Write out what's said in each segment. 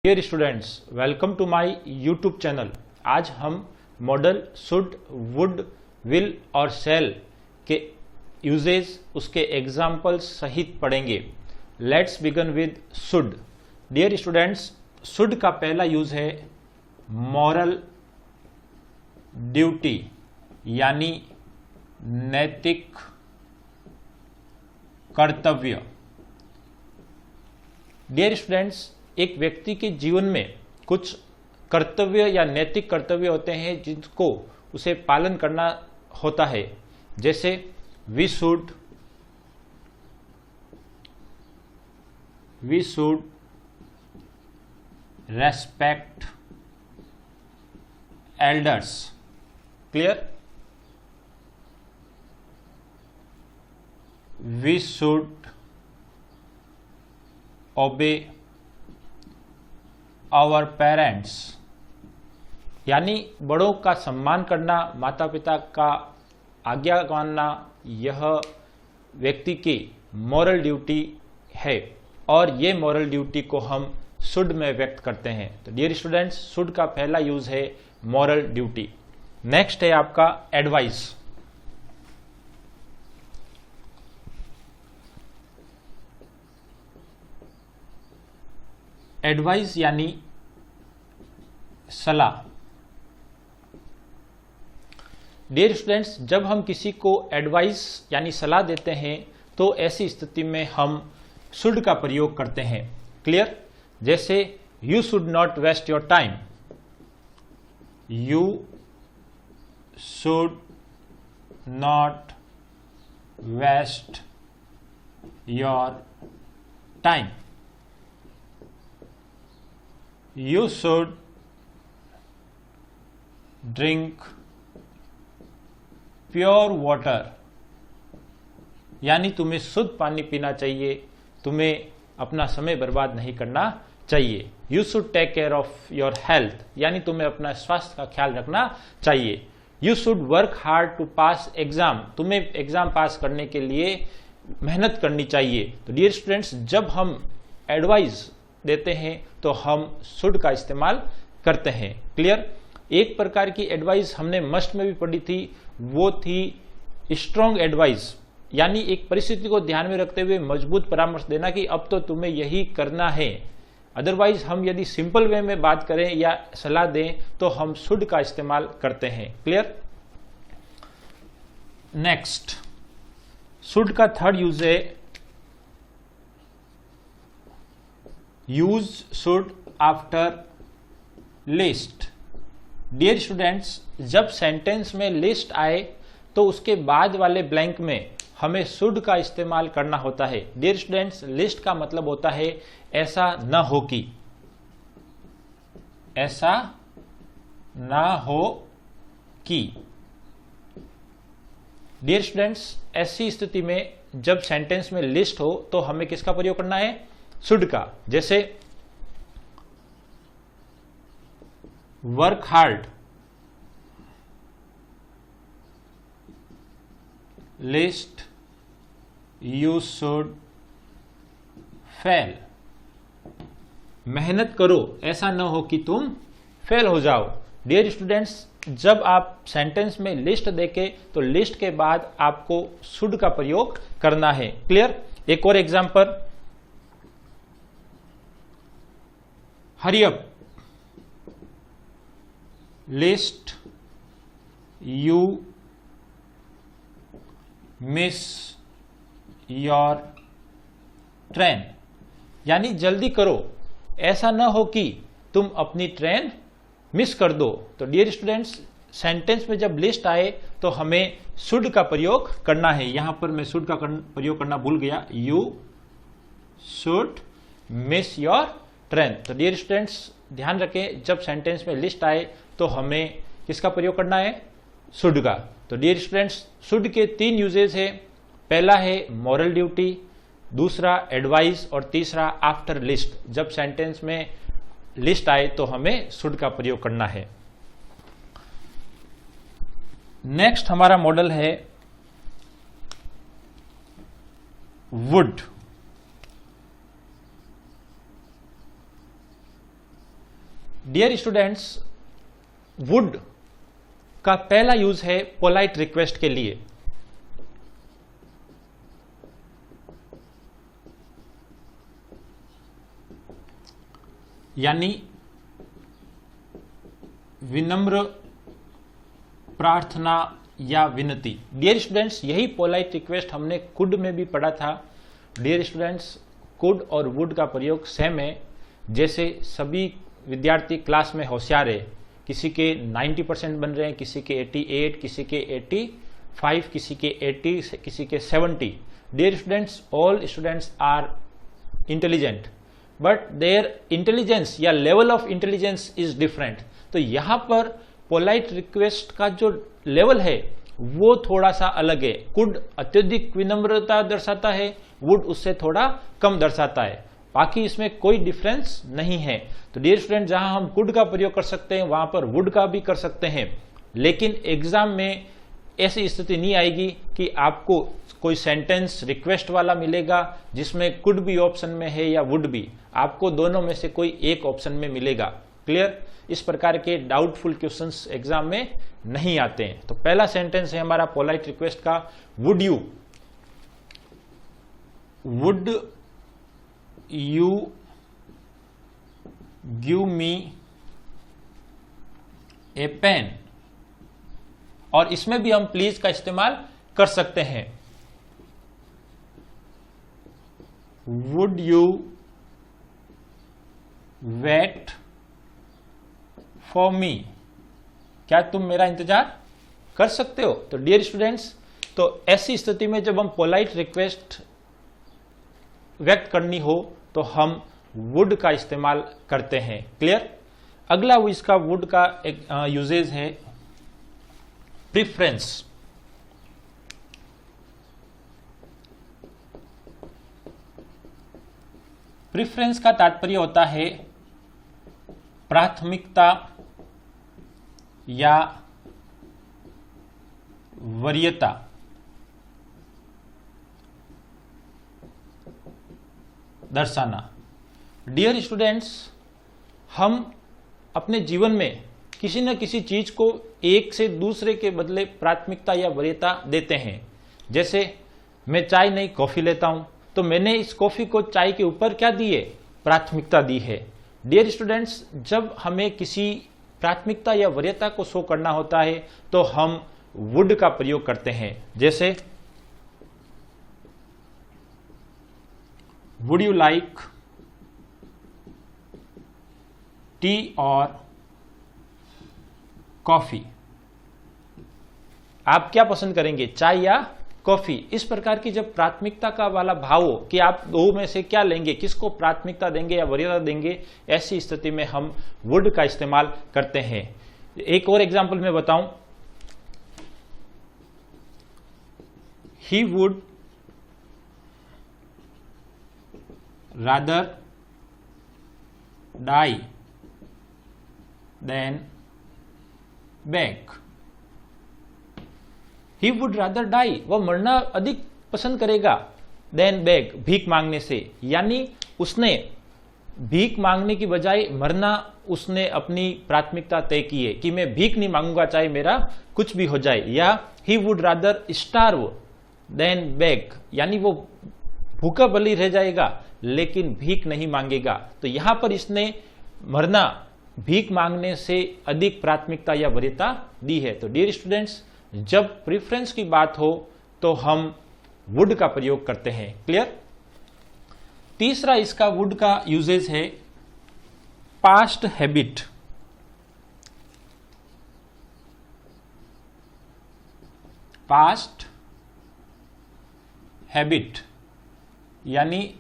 Dear students, welcome to my YouTube channel. आज हम model should, would, will और शैल के यूजेज, उसके एग्जाम्पल्स सहित पढ़ेंगे। Let's begin with should. Dear students, should का पहला यूज है मॉरल ड्यूटी, यानी नैतिक कर्तव्य। डियर स्टूडेंट्स, एक व्यक्ति के जीवन में कुछ कर्तव्य या नैतिक कर्तव्य होते हैं जिनको उसे पालन करना होता है। जैसे we should respect elders. Clear? We should obey our parents, यानी बड़ों का सम्मान करना, माता पिता का आज्ञा मानना, यह व्यक्ति की मॉरल ड्यूटी है और ये मॉरल ड्यूटी को हम शुड में व्यक्त करते हैं। तो डियर स्टूडेंट्स, शुड का पहला यूज है मॉरल ड्यूटी। नेक्स्ट है आपका एडवाइस। एडवाइस यानी सलाह। डियर स्टूडेंट्स, जब हम किसी को एडवाइस यानी सलाह देते हैं तो ऐसी स्थिति में हम शुड का प्रयोग करते हैं। क्लियर? जैसे you should not waste your time. You should not waste your time. You should drink pure water, यानी तुम्हें शुद्ध पानी पीना चाहिए, तुम्हें अपना समय बर्बाद नहीं करना चाहिए। You should take care of your health, यानी तुम्हें अपना स्वास्थ्य का ख्याल रखना चाहिए। You should work hard to pass exam, तुम्हें एग्जाम पास करने के लिए मेहनत करनी चाहिए। तो डियर स्टूडेंट्स, जब हम एडवाइस देते हैं तो हम शुड का इस्तेमाल करते हैं। क्लियर? एक प्रकार की एडवाइस हमने मस्ट में भी पढ़ी थी, वो थी स्ट्रॉन्ग एडवाइस, यानी एक परिस्थिति को ध्यान में रखते हुए मजबूत परामर्श देना कि अब तो तुम्हें यही करना है। अदरवाइज हम यदि सिंपल वे में बात करें या सलाह दें तो हम शुड का इस्तेमाल करते हैं। क्लियर? नेक्स्ट, शुड का थर्ड यूज है use should after list. Dear students, जब सेंटेंस में लिस्ट आए तो उसके बाद वाले ब्लैंक में हमें शुड का इस्तेमाल करना होता है। डियर स्टूडेंट्स, लिस्ट का मतलब होता है ऐसा न हो कि, ऐसा ना हो कि। डियर स्टूडेंट्स, ऐसी स्थिति में जब सेंटेंस में लिस्ट हो तो हमें किसका प्रयोग करना है? शुड का। जैसे work hard, list you should fail, मेहनत करो, ऐसा न हो कि तुम फेल हो जाओ। डियर स्टूडेंट्स, जब आप सेंटेंस में लिस्ट देखें तो लिस्ट के बाद आपको शुड का प्रयोग करना है। क्लियर? एक और example, hurry up, list you miss your train, यानी जल्दी करो, ऐसा ना हो कि तुम अपनी ट्रेन मिस कर दो। तो डियर स्टूडेंट्स, सेंटेंस में जब लिस्ट आए तो हमें शुड का प्रयोग करना है। यहां पर मैं शुड का प्रयोग करना भूल गया, you should miss your train. तो डियर स्टूडेंट्स, ध्यान रखें, जब सेंटेंस में लिस्ट आए तो हमें किसका प्रयोग करना है? शुड का। तो डियर स्टूडेंट्स, शुड के 3 यूजेस है। पहला है मॉरल ड्यूटी, दूसरा एडवाइस और तीसरा आफ्टर लिस्ट। जब सेंटेंस में लिस्ट आए तो हमें शुड का प्रयोग करना है। नेक्स्ट हमारा मॉडल है वुड। डियर स्टूडेंट्स, वुड का पहला यूज है पोलाइट रिक्वेस्ट के लिए। यानी विनम्र प्रार्थना या विनती। डियर स्टूडेंट्स, यही पोलाइट रिक्वेस्ट हमने कुड में भी पढ़ा था। डियर स्टूडेंट्स, कुड और वुड का प्रयोग सेम है। जैसे सभी विद्यार्थी क्लास में होशियार है, किसी के 90% बन रहे हैं, किसी के 88, किसी के 85, किसी के 80, किसी के 70। Dear students, all students are intelligent, but their intelligence या level of intelligence is different. तो यहां पर पोलाइट रिक्वेस्ट का जो लेवल है वो थोड़ा सा अलग है। कुड अत्यधिक विनम्रता दर्शाता है, वुड उससे थोड़ा कम दर्शाता है, बाकी इसमें कोई डिफरेंस नहीं है। तो डियर स्टूडेंट, जहां हम कुड का प्रयोग कर सकते हैं वहां पर वुड का भी कर सकते हैं, लेकिन एग्जाम में ऐसी स्थिति नहीं आएगी कि आपको कोई सेंटेंस रिक्वेस्ट वाला मिलेगा जिसमें कुड भी ऑप्शन में है या वुड भी। आपको दोनों में से कोई एक ऑप्शन में मिलेगा। क्लियर? इस प्रकार के डाउटफुल क्वेश्चंस एग्जाम में नहीं आते हैं। तो पहला सेंटेंस है हमारा पोलाइट रिक्वेस्ट का, would you give me a pen. और इसमें भी हम प्लीज का इस्तेमाल कर सकते हैं। Would you wait for me? क्या तुम मेरा इंतजार कर सकते हो? तो डियर स्टूडेंट्स, तो ऐसी स्थिति में जब हम पोलाइट रिक्वेस्ट व्यक्त करनी हो तो हम वुड का इस्तेमाल करते हैं। क्लियर? अगला वो इसका वुड का एक यूजेज है प्रिफरेंस। प्रिफरेंस का तात्पर्य होता है प्राथमिकता या वरीयता। दर्शाना। डियर स्टूडेंट्स, हम अपने जीवन में किसी न किसी चीज को एक से दूसरे के बदले प्राथमिकता या वरीयता देते हैं। जैसे मैं चाय नहीं कॉफी लेता हूं, तो मैंने इस कॉफी को चाय के ऊपर क्या दी है? प्राथमिकता दी है। डियर स्टूडेंट्स, जब हमें किसी प्राथमिकता या वरीयता को शो करना होता है तो हम वुड का प्रयोग करते हैं। जैसे वुड यू लाइक टी और कॉफी? आप क्या पसंद करेंगे, चाय या कॉफी? इस प्रकार की जब प्राथमिकता का वाला भाव हो कि आप दो में से क्या लेंगे, किसको प्राथमिकता देंगे या वरीयता देंगे, ऐसी स्थिति में हम वुड का इस्तेमाल करते हैं। एक और एग्जांपल मैं बताऊं, he would rather die than beg. He would rather die, वह मरना अधिक पसंद करेगा, देन बेग, भीख मांगने से। यानी उसने भीख मांगने की बजाय मरना उसने अपनी प्राथमिकता तय की है कि मैं भीख नहीं मांगूंगा चाहे मेरा कुछ भी हो जाए। या he would rather starve than beg, यानी वो भूखा बली रह जाएगा लेकिन भीख नहीं मांगेगा। तो यहां पर इसने मरना भीख मांगने से अधिक प्राथमिकता या वरीयता दी है। तो डियर स्टूडेंट्स, जब प्रेफरेंस की बात हो तो हम वुड का प्रयोग करते हैं। क्लियर? तीसरा इसका वुड का यूजेज है पास्ट हैबिट। पास्ट हैबिट यानी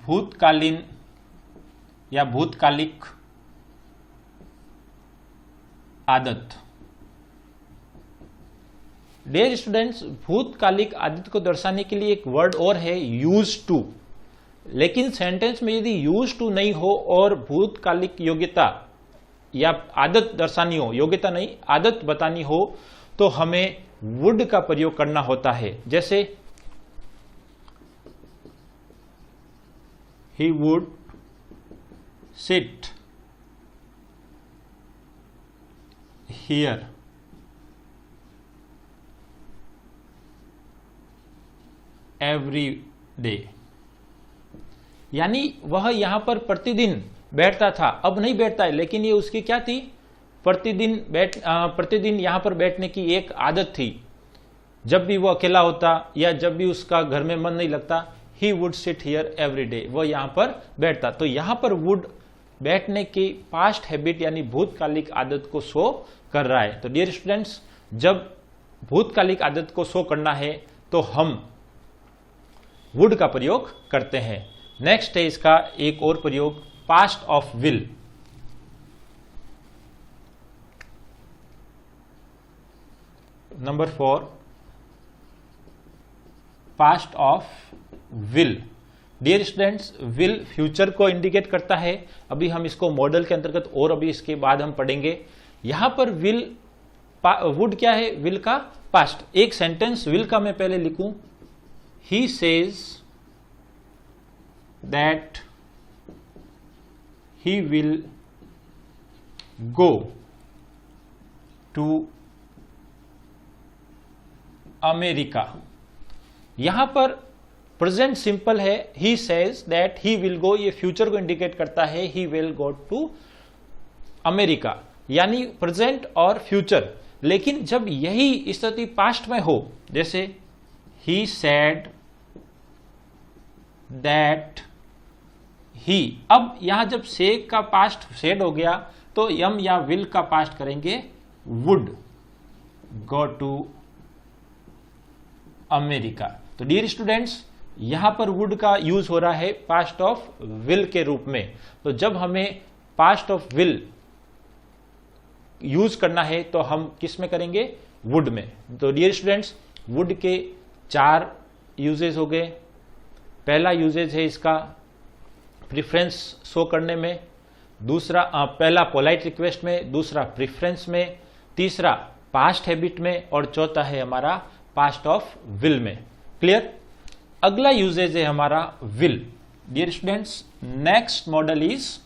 भूतकालीन या भूतकालिक आदत। डियर स्टूडेंट्स, भूतकालिक आदत को दर्शाने के लिए एक वर्ड और है यूज टू। लेकिन सेंटेंस में यदि यूज टू नहीं हो और भूतकालिक योग्यता या आदत दर्शानी हो, योग्यता नहीं आदत बतानी हो, तो हमें वुड का प्रयोग करना होता है। जैसे he would sit here every day, यानी वह यहां पर प्रतिदिन बैठता था, अब नहीं बैठता है, लेकिन ये उसकी क्या थी, प्रतिदिन यहां पर बैठने की एक आदत थी। जब भी वो अकेला होता या जब भी उसका घर में मन नहीं लगता, he would sit here every day, वह यहां पर बैठता। तो यहां पर वुड बैठने की पास्ट हैबिट यानी भूतकालिक आदत को शो कर रहा है। तो डियर स्टूडेंट्स, जब भूतकालिक आदत को शो करना है तो हम वुड का प्रयोग करते हैं। नेक्स्ट है इसका एक और प्रयोग, past of will. Number 4, past of will. Dear students, will future को इंडिकेट करता है। अभी हम इसको मॉडल के अंतर्गत और अभी इसके बाद हम पढ़ेंगे। यहां पर विल, वुड क्या है, विल का पास्ट। एक सेंटेंस विल का मैं पहले लिखूं, he says that he will go to America. यहां पर प्रेजेंट सिंपल है, he says that he will go, ये फ्यूचर को इंडिकेट करता है, he will go to America, यानी प्रेजेंट और फ्यूचर। लेकिन जब यही स्थिति पास्ट में हो, जैसे ही सेड दैट ही, अब यहां जब से का पास्ट सेड हो गया तो यम या विल का पास्ट करेंगे वुड गो टू अमेरिका। तो डियर स्टूडेंट्स, यहां पर वुड का यूज हो रहा है पास्ट ऑफ विल के रूप में। तो जब हमें पास्ट ऑफ विल यूज करना है तो हम किस में करेंगे, वुड में। तो डियर स्टूडेंट्स, वुड के 4 यूजेज हो गए। पहला यूजेज है इसका प्रिफरेंस शो करने में, दूसरा पहला पोलाइट रिक्वेस्ट में, दूसरा प्रिफरेंस में, तीसरा पास्ट हैबिट में, और चौथा है हमारा पास्ट ऑफ विल में। क्लियर। अगला यूजेज है हमारा विल। Dear students, next modal is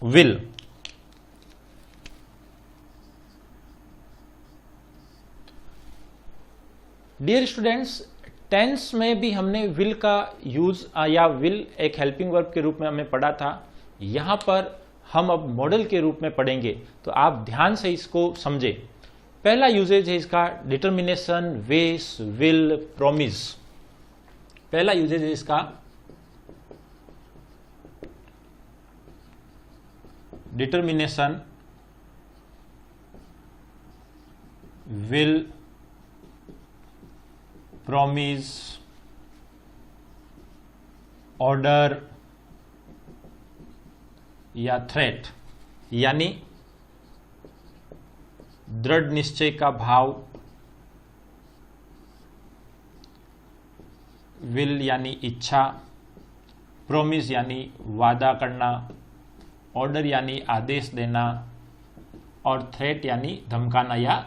will. Dear students, tense में भी हमने विल का यूज या विल एक हेल्पिंग वर्ब के रूप में हमें पढ़ा था। यहां पर हम अब मॉडल के रूप में पढ़ेंगे, तो आप ध्यान से इसको समझें। पहला यूजेज है इसका डिटर्मिनेशन, विश, विल, प्रॉमिस। पहला यूजेज है इसका डिटर्मिनेशन, विल, प्रॉमिस, ऑर्डर या थ्रेट, यानी दृढ़ निश्चय का भाव, विल यानी इच्छा, प्रॉमिस यानी वादा करना, ऑर्डर यानी आदेश देना, और थ्रेट यानी धमकाना या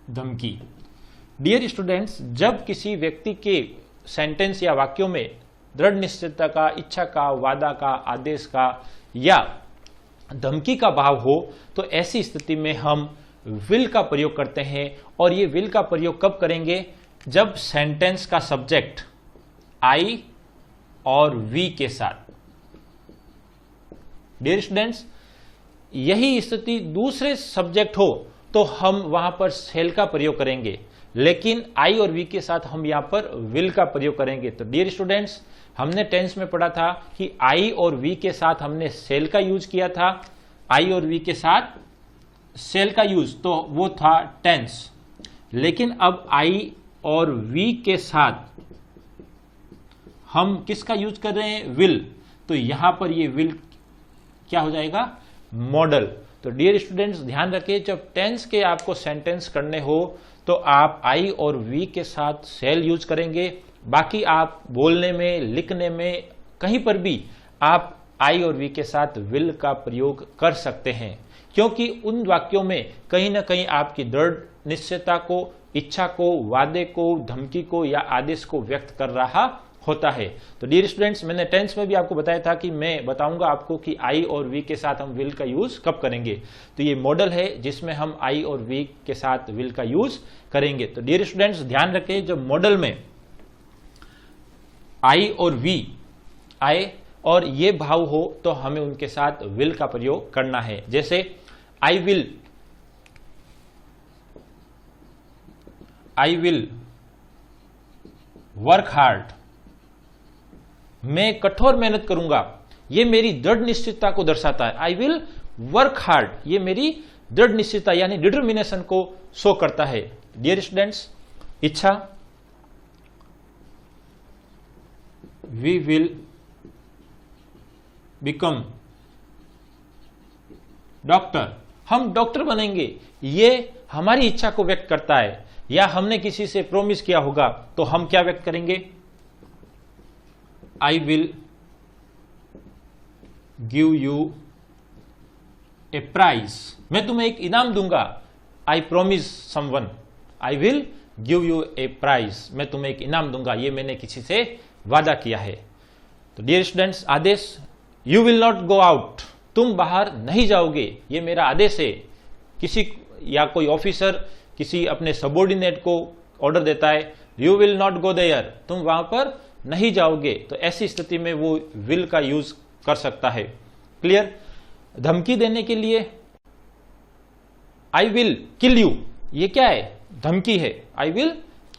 धमकी। डियर स्टूडेंट्स, जब किसी व्यक्ति के सेंटेंस या वाक्यों में दृढ़ निश्चयता का, इच्छा का, वादा का, आदेश का या धमकी का भाव हो, तो ऐसी स्थिति में हम विल का प्रयोग करते हैं। और ये विल का प्रयोग कब करेंगे, जब सेंटेंस का सब्जेक्ट आई और वी के साथ। डियर स्टूडेंट्स, यही स्थिति दूसरे सब्जेक्ट हो तो हम वहां पर सेल का प्रयोग करेंगे, लेकिन आई और वी के साथ हम यहां पर विल का प्रयोग करेंगे। तो डियर स्टूडेंट्स, हमने टेंस में पढ़ा था कि आई और वी के साथ हमने सेल का यूज किया था। आई और वी के साथ सेल का यूज, तो वो था टेंस। लेकिन अब आई और वी के साथ हम किसका यूज कर रहे हैं, विल। तो यहां पर ये विल क्या हो जाएगा, मॉडल। तो डियर स्टूडेंट्स, ध्यान रखें, जब टेंस के आपको सेंटेंस करने हो तो आप आई और वी के साथ सेल यूज करेंगे। बाकी आप बोलने में, लिखने में, कहीं पर भी आप आई और वी के साथ विल का प्रयोग कर सकते हैं, क्योंकि उन वाक्यों में कहीं ना कहीं आपकी दृढ़ निश्चयता को, इच्छा को, वादे को, धमकी को या आदेश को व्यक्त कर रहा होता है। तो डियर स्टूडेंट्स, मैंने टेंस में भी आपको बताया था कि मैं बताऊंगा आपको कि आई और वी के साथ हम विल का यूज कब करेंगे। तो ये मॉडल है जिसमें हम आई और वी के साथ विल का यूज करेंगे। तो डियर स्टूडेंट्स ध्यान रखें, जब मॉडल में आई और वी आए और ये भाव हो तो हमें उनके साथ विल का प्रयोग करना है। जैसे आई विल वर्क हार्ड, मैं कठोर मेहनत करूंगा, ये मेरी दृढ़ निश्चितता को दर्शाता है। आई विल वर्क हार्ड, ये मेरी दृढ़ निश्चितता यानी डिटर्मिनेशन को शो करता है। डियर स्टूडेंट्स, इच्छा, वी विल बिकम डॉक्टर, हम डॉक्टर बनेंगे, ये हमारी इच्छा को व्यक्त करता है। या हमने किसी से प्रॉमिस किया होगा तो हम क्या व्यक्त करेंगे, I will give you a prize, मैं तुम्हें एक इनाम दूंगा। I promise someone, I will give you a prize, मैं तुम्हें एक इनाम दूंगा, ये मैंने किसी से वादा किया है। तो डियर स्टूडेंट्स, आदेश, you will not go out, तुम बाहर नहीं जाओगे, ये मेरा आदेश है। किसी या कोई ऑफिसर किसी अपने सबॉर्डिनेट को ऑर्डर देता है, you will not go there, तुम वहां पर नहीं जाओगे, तो ऐसी स्थिति में वो विल का यूज कर सकता है। क्लियर। धमकी देने के लिए आई विल किल यू, ये क्या है, धमकी है, आई विल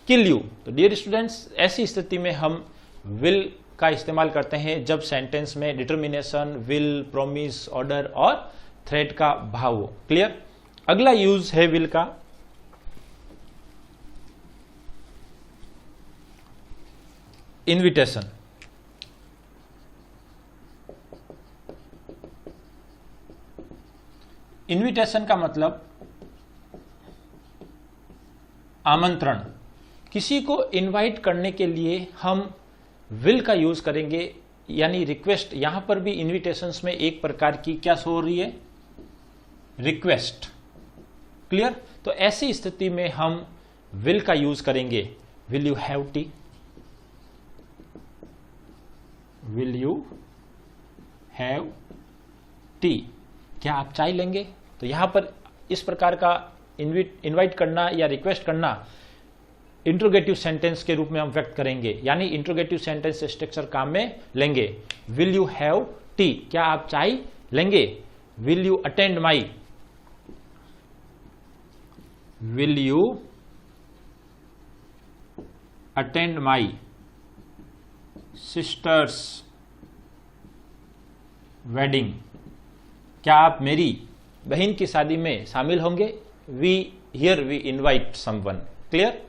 किल यू। तो डियर स्टूडेंट्स, ऐसी स्थिति में हम विल का इस्तेमाल करते हैं जब सेंटेंस में डिटर्मिनेशन, विल, प्रॉमिस, ऑर्डर और थ्रेट का भाव हो। क्लियर। अगला यूज है विल का इन्विटेशन। इन्विटेशन का मतलब आमंत्रण। किसी को इनवाइट करने के लिए हम विल का यूज करेंगे, यानी रिक्वेस्ट। यहां पर भी इन्विटेशंस में एक प्रकार की क्या शो हो रही है, रिक्वेस्ट। क्लियर। तो ऐसी स्थिति में हम विल का यूज करेंगे, will you have T, will you have T, क्या आप चाय लेंगे। तो यहां पर इस प्रकार का इनवाइट करना या रिक्वेस्ट करना इंट्रोगेटिव सेंटेंस के रूप में हम व्यक्त करेंगे, यानी इंट्रोगेटिव सेंटेंस स्ट्रक्चर काम में लेंगे। विल यू हैव टी, क्या आप चाय लेंगे। Will you attend my, will you attend my sister's wedding, क्या आप मेरी बहन की शादी में शामिल होंगे। Here we invite someone. Clear.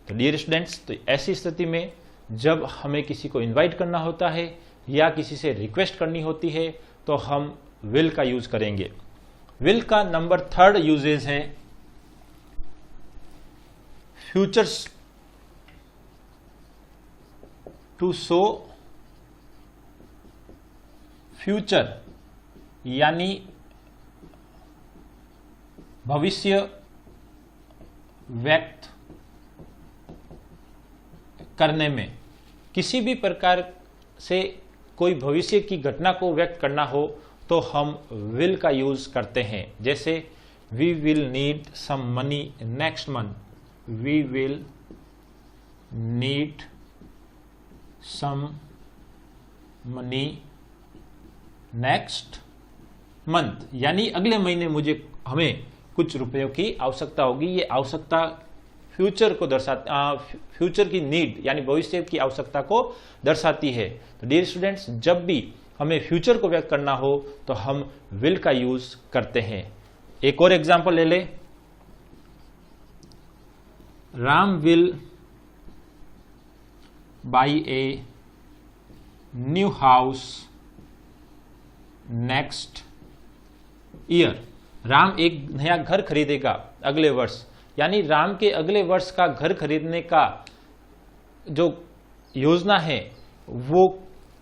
तो डियर स्टूडेंट्स, तो ऐसी स्थिति में जब हमें किसी को इनवाइट करना होता है या किसी से रिक्वेस्ट करनी होती है तो हम विल का यूज करेंगे। विल का नंबर 3 यूजेज है फ्यूचर्स टू शो फ्यूचर, यानी भविष्य व्यक्त करने में। किसी भी प्रकार से कोई भविष्य की घटना को व्यक्त करना हो तो हम विल का यूज करते हैं। जैसे we will need some money next month, we will need some money next month, यानी अगले महीने हमें कुछ रुपयों की आवश्यकता होगी। ये आवश्यकता फ्यूचर को फ्यूचर की नीड यानी भविष्य की आवश्यकता को दर्शाती है। तो डियर स्टूडेंट्स, जब भी हमें फ्यूचर को व्यक्त करना हो तो हम विल का यूज करते हैं। एक और एग्जांपल ले ले, Ram will by a new house next year, Ram एक नया घर खरीदेगा अगले वर्ष, यानी राम के अगले वर्ष का घर खरीदने का जो योजना है वो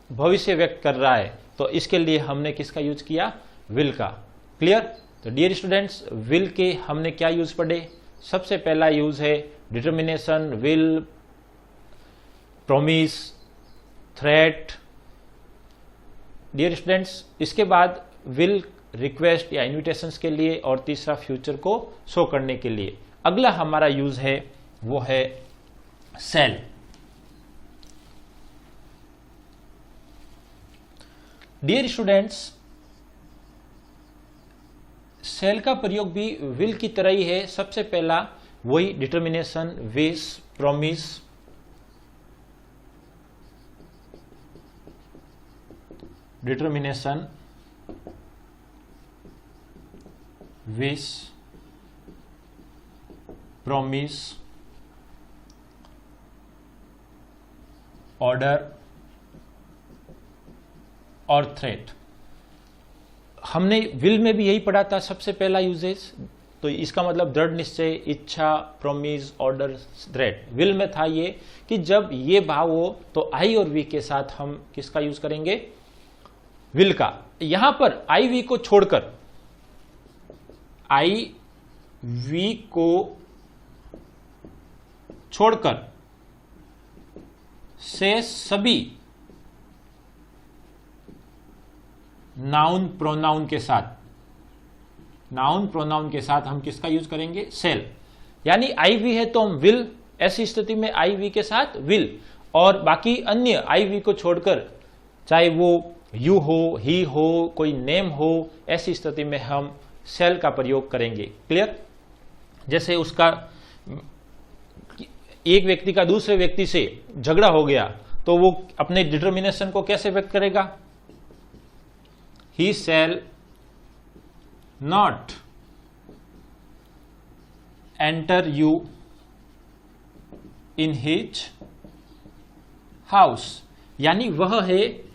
भविष्य व्यक्त कर रहा है। तो इसके लिए हमने किसका यूज किया, विल का। क्लियर। तो डियर स्टूडेंट्स, विल के हमने क्या यूज पढ़े। सबसे पहला यूज है determination, will, promise, threat. Dear students, इसके बाद विल रिक्वेस्ट या इन्विटेशंस के लिए, और तीसरा फ्यूचर को शो करने के लिए। अगला हमारा यूज है वो है सेल। डियर स्टूडेंट्स, सेल का प्रयोग भी विल की तरह ही है। सबसे पहला वही determination, wish, promise, determination, wish, promise, order और थ्रेट। हमने विल में भी यही पढ़ा था सबसे पहला यूजेज। तो इसका मतलब दृढ़ निश्चय, इच्छा, प्रोमिस, ऑर्डर, थ्रेट। विल में था ये कि जब ये भाव हो तो आई और वी के साथ हम किसका यूज करेंगे? विल का। यहां पर आई वी को छोड़कर, आई वी को छोड़कर से सभी नाउन प्रोनाउन के साथ, नाउन प्रोनाउन के साथ हम किसका यूज करेंगे? सेल। यानी आई वी है तो हम विल, ऐसी स्थिति में आई वी के साथ विल, और बाकी अन्य आई वी को छोड़कर, चाहे वो यू हो, ही हो, कोई नेम हो, ऐसी स्थिति में हम सेल का प्रयोग करेंगे। क्लियर? जैसे उसका एक व्यक्ति का दूसरे व्यक्ति से झगड़ा हो गया तो वो अपने डिटर्मिनेशन को कैसे व्यक्त करेगा? He shall not enter you in his house. यानी वह है,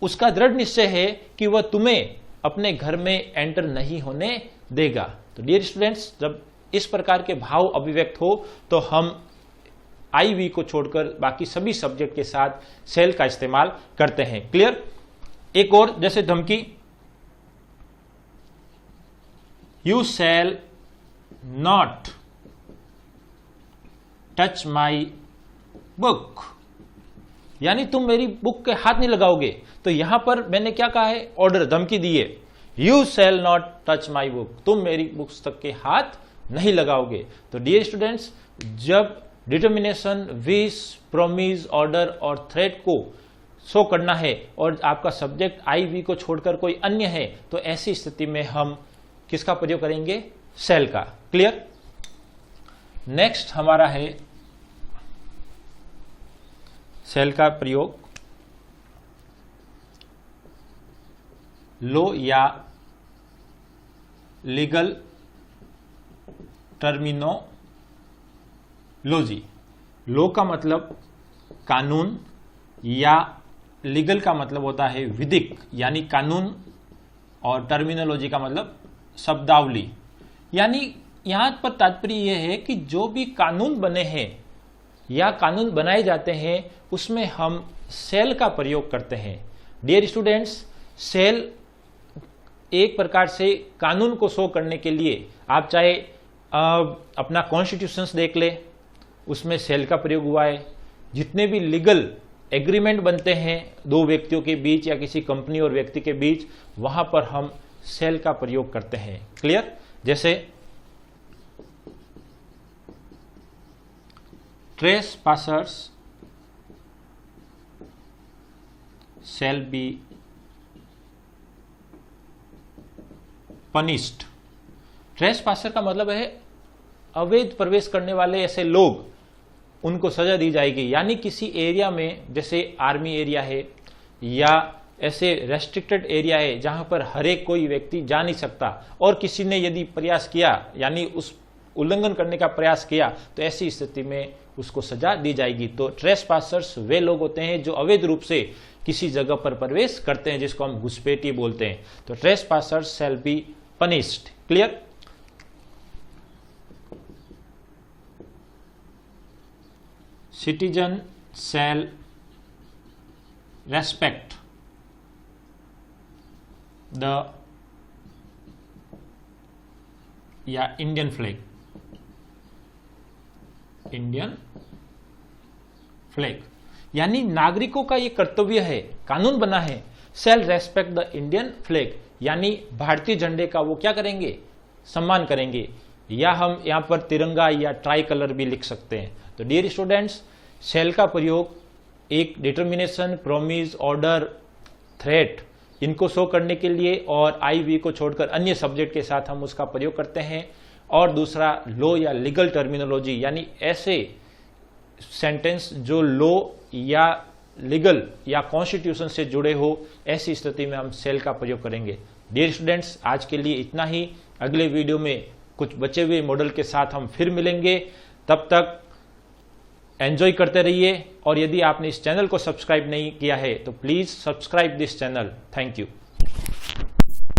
उसका दृढ़ निश्चय है कि वह तुम्हें अपने घर में एंटर नहीं होने देगा। तो डियर स्टूडेंट्स, जब इस प्रकार के भाव अभिव्यक्त हो तो हम आई वी को छोड़कर बाकी सभी सब्जेक्ट के साथ सेल का इस्तेमाल करते हैं। क्लियर? एक और, जैसे धमकी, you shall not touch my book. यानी तुम मेरी बुक के हाथ नहीं लगाओगे। तो यहां पर मैंने क्या कहा है? ऑर्डर, धमकी दी है। You shall not touch my book, तुम मेरी पुस्तक के हाथ नहीं लगाओगे। तो डियर स्टूडेंट्स, जब डिटर्मिनेशन, विश, प्रोमिस, ऑर्डर और थ्रेट को शो करना है और आपका सब्जेक्ट आई वी को छोड़कर कोई अन्य है, तो ऐसी स्थिति में हम किसका प्रयोग करेंगे? सेल का। क्लियर? नेक्स्ट हमारा है सेल का प्रयोग लो या लीगल टर्मिनोलॉजी। लो का मतलब कानून, या लीगल का मतलब होता है विधिक, यानी कानून, और टर्मिनोलॉजी का मतलब शब्दावली। यानी यहां पर तात्पर्य यह है कि जो भी कानून बने हैं या कानून बनाए जाते हैं उसमें हम सेल का प्रयोग करते हैं। डियर स्टूडेंट्स, सेल एक प्रकार से कानून को शो करने के लिए, आप चाहे अपना कॉन्स्टिट्यूशंस देख ले, उसमें सेल का प्रयोग हुआ है। जितने भी लीगल एग्रीमेंट बनते हैं दो व्यक्तियों के बीच या किसी कंपनी और व्यक्ति के बीच, वहां पर हम सेल का प्रयोग करते हैं। क्लियर? जैसे trespassers shall be punished। ट्रेसपासर का मतलब है अवैध प्रवेश करने वाले ऐसे लोग, उनको सजा दी जाएगी। यानी किसी एरिया में, जैसे आर्मी एरिया है या ऐसे रेस्ट्रिक्टेड एरिया है जहां पर हर एक कोई व्यक्ति जा नहीं सकता, और किसी ने यदि प्रयास किया, यानी उस उल्लंघन करने का प्रयास किया, तो ऐसी स्थिति में उसको सजा दी जाएगी। तो ट्रेसपासर्स वे लोग होते हैं जो अवैध रूप से किसी जगह पर प्रवेश करते हैं, जिसको हम घुसपैठी बोलते हैं। तो trespassers shall be punished. Clear? Citizen shall respect the या इंडियन फ्लैग, इंडियन फ्लैग। यानी नागरिकों का ये कर्तव्य है, कानून बना है, shall respect the Indian flag, यानी भारतीय झंडे का वो क्या करेंगे, सम्मान करेंगे। या हम यहाँ पर तिरंगा या ट्राई कलर भी लिख सकते हैं। तो डियर स्टूडेंट्स, शैल का प्रयोग एक डिटर्मिनेशन, प्रॉमिस, ऑर्डर, थ्रेट इनको शो करने के लिए और IV को छोड़कर अन्य सब्जेक्ट के साथ हम उसका प्रयोग करते हैं। और दूसरा लॉ या लीगल टर्मिनोलॉजी, यानी ऐसे सेंटेंस जो लॉ या लीगल या कॉन्स्टिट्यूशन से जुड़े हो, ऐसी स्थिति में हम शैल का प्रयोग करेंगे। डियर स्टूडेंट्स, आज के लिए इतना ही। अगले वीडियो में कुछ बचे हुए मॉडल के साथ हम फिर मिलेंगे। तब तक एंजॉय करते रहिए और यदि आपने इस चैनल को सब्सक्राइब नहीं किया है तो please subscribe this channel. Thank you.